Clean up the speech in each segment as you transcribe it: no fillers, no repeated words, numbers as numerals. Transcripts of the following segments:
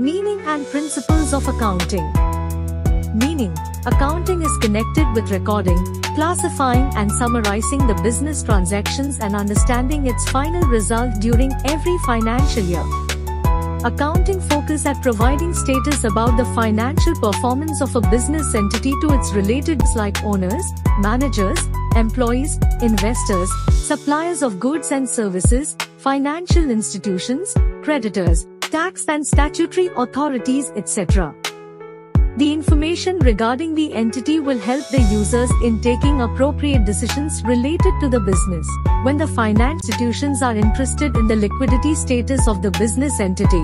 Meaning and principles of accounting. Meaning: accounting is connected with recording, classifying and summarizing the business transactions and understanding its final result during every financial year. Accounting focus at providing status about the financial performance of a business entity to its relatives like owners, managers, employees, investors, suppliers of goods and services, financial institutions, creditors, tax and statutory authorities, etc. The information regarding the entity will help the users in taking appropriate decisions related to the business. When the financial institutions are interested in the liquidity status of the business entity,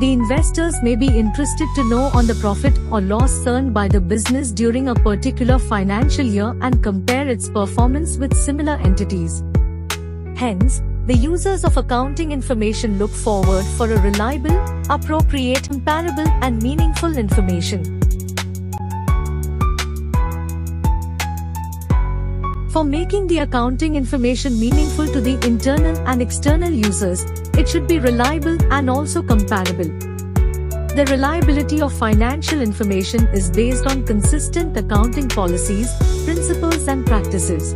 the investors may be interested to know on the profit or loss earned by the business during a particular financial year and compare its performance with similar entities. Hence, the users of accounting information look forward for a reliable, appropriate, comparable, and meaningful information. For making the accounting information meaningful to the internal and external users, it should be reliable and also comparable. The reliability of financial information is based on consistent accounting policies, principles and practices.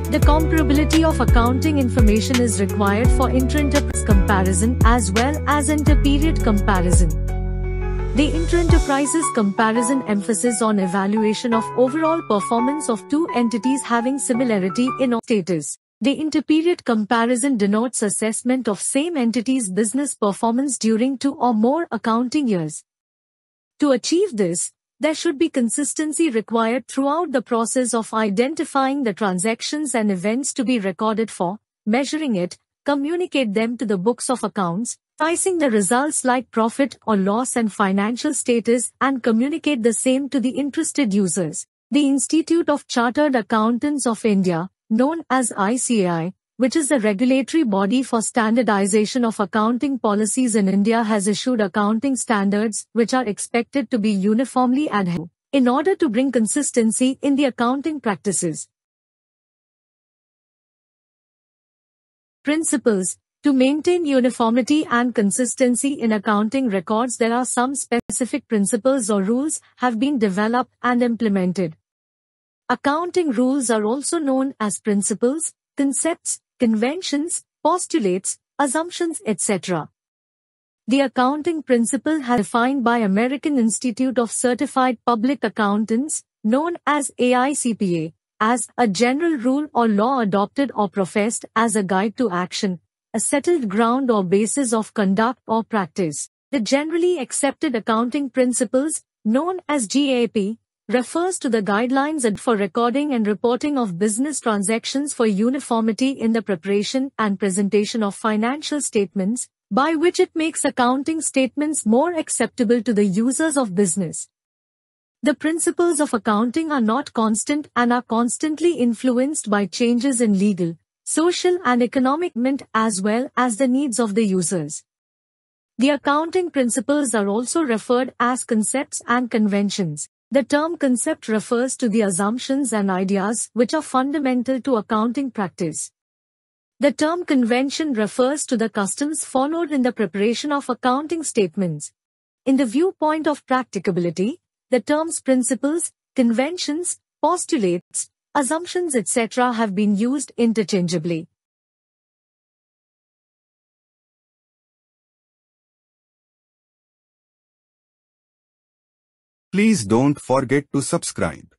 The comparability of accounting information is required for inter-enterprise comparison as well as inter-period comparison. The inter-enterprises comparison emphasis on evaluation of overall performance of two entities having similarity in status. The inter-period comparison denotes assessment of same entity's business performance during 2 or more accounting years. To achieve this, there should be consistency required throughout the process of identifying the transactions and events to be recorded for, measuring it, communicate them to the books of accounts, pricing the results like profit or loss and financial status, and communicate the same to the interested users. The Institute of Chartered Accountants of India, known as ICAI, which is the regulatory body for standardization of accounting policies in India, has issued accounting standards which are expected to be uniformly adhered in order to bring consistency in the accounting practices. Principles. To maintain uniformity and consistency in accounting records, there are some specific principles or rules have been developed and implemented. Accounting rules are also known as principles, concepts, conventions, postulates, assumptions, etc. The accounting principle has defined by American Institute of Certified Public Accountants, known as AICPA, as a general rule or law adopted or professed as a guide to action, a settled ground or basis of conduct or practice. The generally accepted accounting principles, known as GAAP, refers to the guidelines for recording and reporting of business transactions for uniformity in the preparation and presentation of financial statements, by which it makes accounting statements more acceptable to the users of business. The principles of accounting are not constant and are constantly influenced by changes in legal, social and economic environment as well as the needs of the users. The accounting principles are also referred as concepts and conventions. The term concept refers to the assumptions and ideas which are fundamental to accounting practice. The term convention refers to the customs followed in the preparation of accounting statements. In the viewpoint of practicability, the terms principles, conventions, postulates, assumptions, etc. have been used interchangeably. Please don't forget to subscribe.